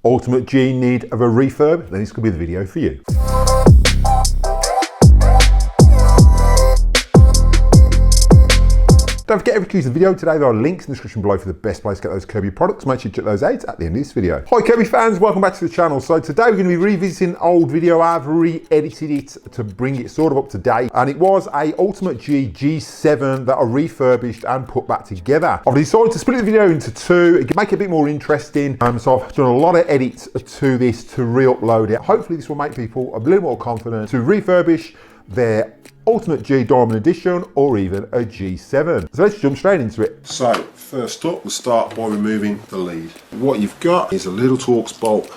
Ultimate G in need of a refurb? Then this could be the video for you. Don't forget, every Q's video today, there are links in the description below for the best place to get those Kirby products. Make sure you check those out at the end of this video. Hi Kirby fans, welcome back to the channel. So today we're going to be revisiting an old video. I've re-edited it to bring it sort of up to date. And it was a Ultimate G G7 that I refurbished and put back together. I've decided to split the video into two, make it a bit more interesting. So I've done a lot of edits to this to re-upload it. Hopefully this will make people a little more confident to refurbish their Ultimate G Diamond Edition or even a G7. So let's jump straight into it. So first up, we'll start by removing the lead. What you've got is a little Torx bolt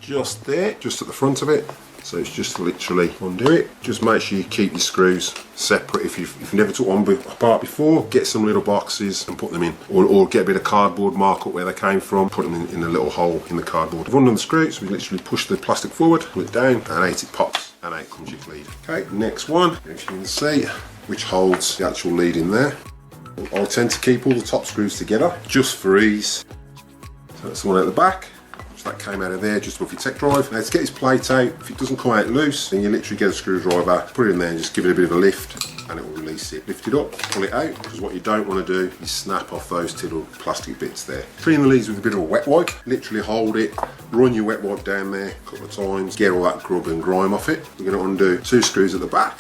just there, just at the front of it. So it's just literally undo it. Just make sure you keep your screws separate. If you've never took one apart before, get some little boxes and put them in. Or get a bit of cardboard, mark up where they came from, put them in a little hole in the cardboard. We've undone the screws, so we literally push the plastic forward, pull it down, and out it pops, and out comes your lead. Okay, next one, as you can see, which holds the actual lead in there. I tend to keep all the top screws together, just for ease. So that's the one at the back. That came out of there just above your tech drive. Now to get this plate out, if it doesn't come out loose, then you literally get a screwdriver, put it in there and just give it a bit of a lift and it will release it. Lift it up, pull it out, because what you don't want to do is snap off those little plastic bits there. Clean the leads with a bit of a wet wipe, literally hold it, run your wet wipe down there a couple of times, get all that grub and grime off it. We're going to undo two screws at the back.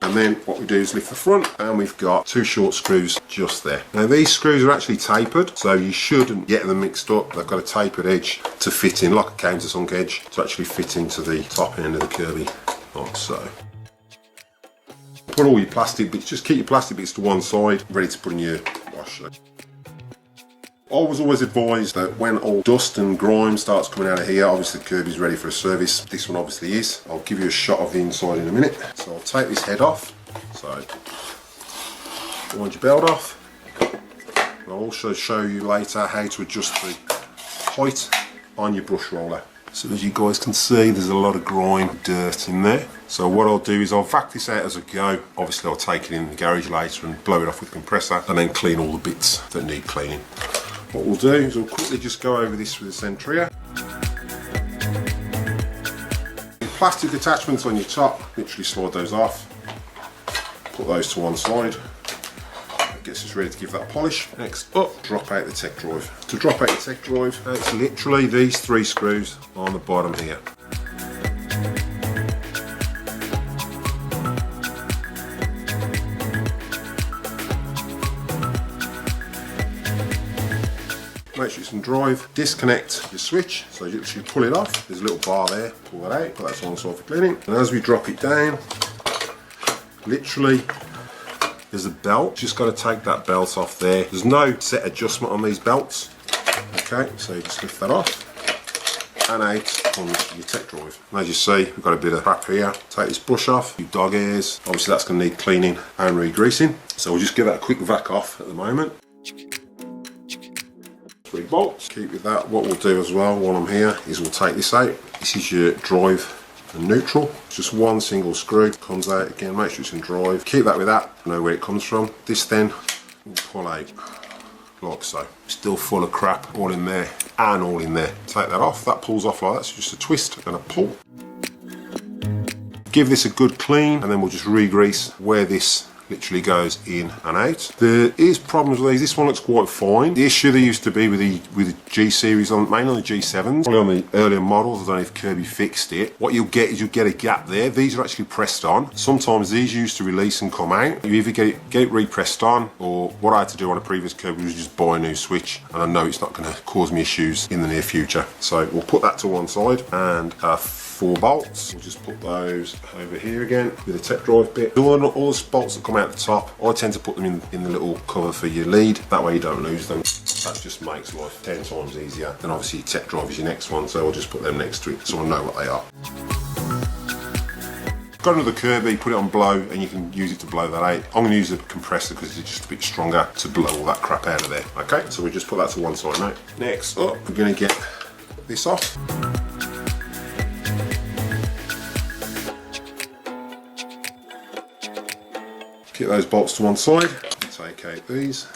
And then what we do is lift the front and we've got two short screws just there. Now these screws are actually tapered, so you shouldn't get them mixed up. They've got a tapered edge to fit in, like a countersunk edge, to actually fit into the top end of the Kirby, like so. Put all your plastic bits, just keep your plastic bits to one side, ready to put in your washer. I was always advised that when all dust and grime starts coming out of here, obviously the Kirby's ready for a service. This one obviously is. I'll give you a shot of the inside in a minute. So I'll take this head off. So wind your belt off. And I'll also show you later how to adjust the height on your brush roller. So as you guys can see, there's a lot of grime, dirt in there. So what I'll do is I'll vac this out as I go. Obviously I'll take it in the garage later and blow it off with a compressor and then clean all the bits that need cleaning. What we'll do is we'll quickly just go over this with the centria. The plastic attachments on your top, literally slide those off. Put those to one side. That gets us ready to give that a polish. Next up, drop out the tech drive. To drop out the tech drive, it's literally these three screws on the bottom here. Make sure it's in drive, disconnect your switch, so you literally pull it off, there's a little bar there, pull that out, put that on the side for cleaning, and as we drop it down, literally there's a belt, just got to take that belt off there. There's no set adjustment on these belts, okay, so you just lift that off, and out on your tech drive. And as you see, we've got a bit of crap here, take this brush off, your dog ears, obviously that's going to need cleaning and re-greasing, so we'll just give that a quick vac off at the moment. Three bolts. Keep with that. What we'll do as well while I'm here is we'll take this out. This is your drive and neutral. It's just one single screw. Comes out again. Make sure it's in drive. Keep that with that. Know where it comes from. This then we'll pull out like so. Still full of crap. All in there and all in there. Take that off. That pulls off like that. So just a twist and a pull. Give this a good clean and then we'll just re-grease where this literally goes in and out. There is problems with these. This one looks quite fine. The issue there used to be with the G series, mainly on the G7s, probably on the earlier models, I don't know if Kirby fixed it. What you'll get is you'll get a gap there. These are actually pressed on. Sometimes these used to release and come out. You either get it repressed on, or what I had to do on a previous Kirby was just buy a new switch, and I know it's not going to cause me issues in the near future. So we'll put that to one side, and 4 bolts. We'll just put those over here again with the tech drive bit. All the bolts that come out the top, I tend to put them in the little cover for your lead. That way you don't lose them. That just makes life 10 times easier. Then obviously your tech drive is your next one, so I'll just put them next to it so I know what they are. Got another Kirby, put it on blow, and you can use it to blow that out. I'm going to use a compressor because it's just a bit stronger to blow all that crap out of there. Okay, so we just put that to one side now. Next up, we're going to get this off. Get those bolts to one side, take out these,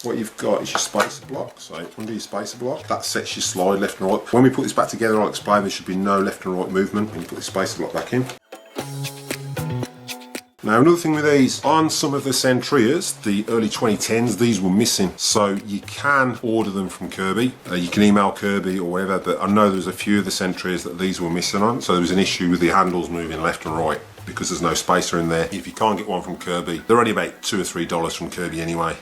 what you've got is your spacer block. So under your spacer block, that sets your slide left and right. When we put this back together, I'll explain there should be no left and right movement when you put the spacer block back in. Now another thing with these, on some of the Centrias, the early 2010s, these were missing. So you can order them from Kirby. You can email Kirby or whatever, but I know there's a few of the Centrias that these were missing on. So there was an issue with the handles moving left and right because there's no spacer in there. If you can't get one from Kirby, they're only about $2 or $3 from Kirby anyway.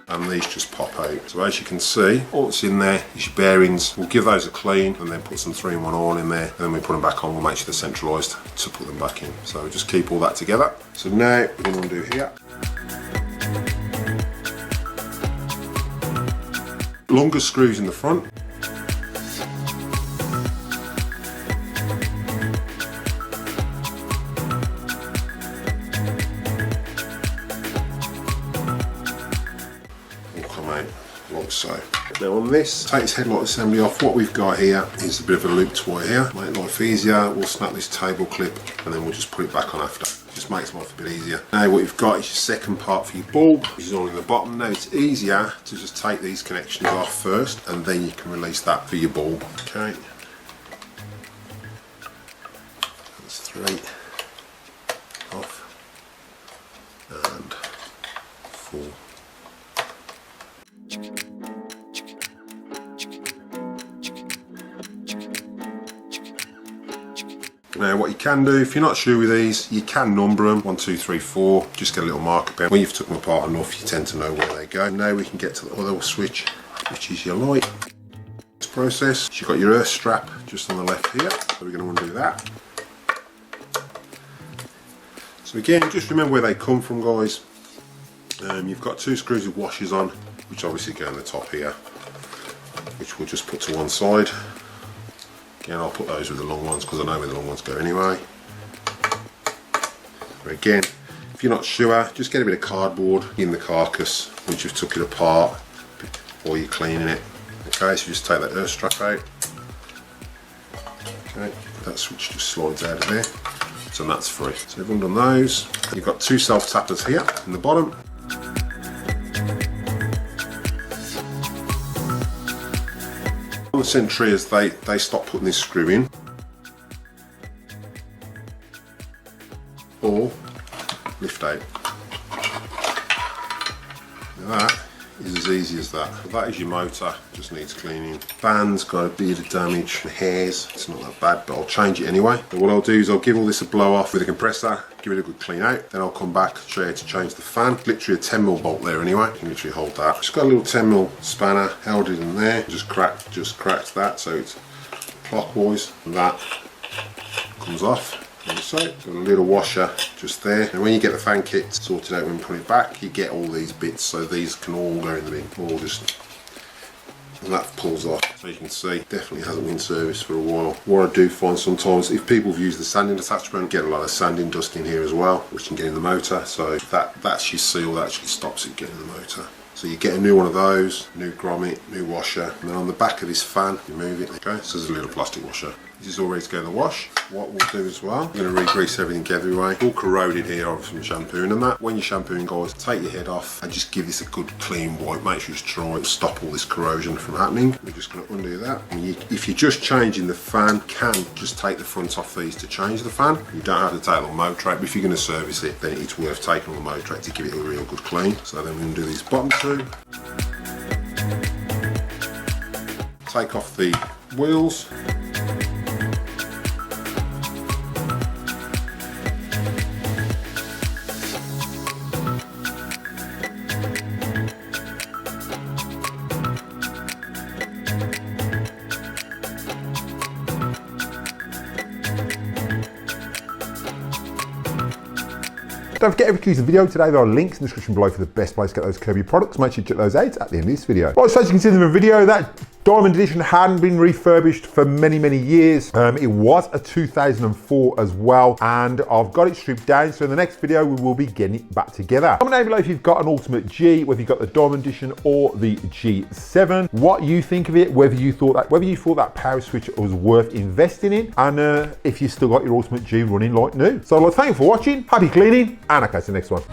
And these just pop out. So as you can see, all that's in there is your bearings. We'll give those a clean and then put some 3-in-1 oil in there, and then we put them back on. We'll make sure they're centralised to put them back in. So just keep all that together. So now what we want to do here, longer screws in the front. Like so. Now on this, take this headlight assembly off. What we've got here is a bit of a looped wire here. Make life easier, we'll snap this table clip and then we'll just put it back on after. Just makes life a bit easier. Now what you've got is your second part for your bulb, which is all in the bottom. Now it's easier to just take these connections off first and then you can release that for your bulb. Okay. That's 3 off and 4. Now what you can do, if you're not sure with these, you can number them 1, 2, 3, 4, just get a little marker pen. When you've took them apart enough, you tend to know where they go. Now we can get to the other switch, which is your light. This process, you've got your earth strap just on the left here, so we're going to undo that. So again, just remember where they come from, guys. You've got 2 screws with washers on, which obviously go on the top here, which we'll just put to one side. Again, I'll put those with the long ones because I know where the long ones go anyway. But again, if you're not sure, just get a bit of cardboard in the carcass once you've took it apart or you're cleaning it. Okay, so just take that earth strap out. Okay, that switch just slides out of there. So that's free. So we've undone those. You've got 2 self-tappers here in the bottom. On the Centrias, they stop putting this screw in, or lift out. Now that is as easy as that. That is your motor, just needs cleaning. Fan's got a bit of damage, the hairs, it's not that bad, but I'll change it anyway. But what I'll do is I'll give all this a blow off with a compressor, give it a good clean out, then I'll come back, show you how to change the fan. Literally a 10mm bolt there anyway, you can literally hold that. Just got a little 10mm spanner, held it in there, just cracked that so it's clockwise, and that comes off. Like so, got a little washer just there, and when you get the fan kit sorted out when you put it back, you get all these bits, so these can all go in the bin, all just, and that pulls off. So you can see, definitely hasn't been serviced for a while. What I do find sometimes, if people have used the sanding attachment, get a lot of sanding dust in here as well, which can get in the motor, so that's your seal that actually stops it getting in the motor. So you get a new one of those, new grommet, new washer, and then on the back of this fan, you move it, okay, so there's a little plastic washer. This is all ready to go in the wash. What we'll do as well, we're going to re-grease everything everywhere. All corroded here obviously from shampooing and that. When you're shampooing, guys, take your head off and just give this a good clean wipe. Make sure it's dry, it'll stop all this corrosion from happening. We're just going to undo that. If you're just changing the fan, you can just take the front off these to change the fan. You don't have to take it on motor, but if you're going to service it, then it's worth taking on the motor to give it a real good clean. So then we're going to do these bottom 2. Take off the wheels. Don't forget, every piece of the video today, there are links in the description below for the best place to get those Kirby products. Make sure you check those out at the end of this video. Right, so as you can see in the video, that Diamond Edition hadn't been refurbished for many, many years. It was a 2004 as well, and I've got it stripped down, so in the next video we will be getting it back together. Comment down below if you've got an Ultimate G, whether you've got the Diamond Edition or the G7, what you think of it, whether you thought that power switch was worth investing in, and if you still got your Ultimate G running like new. So thank you for watching, happy cleaning, and I'll catch you next one.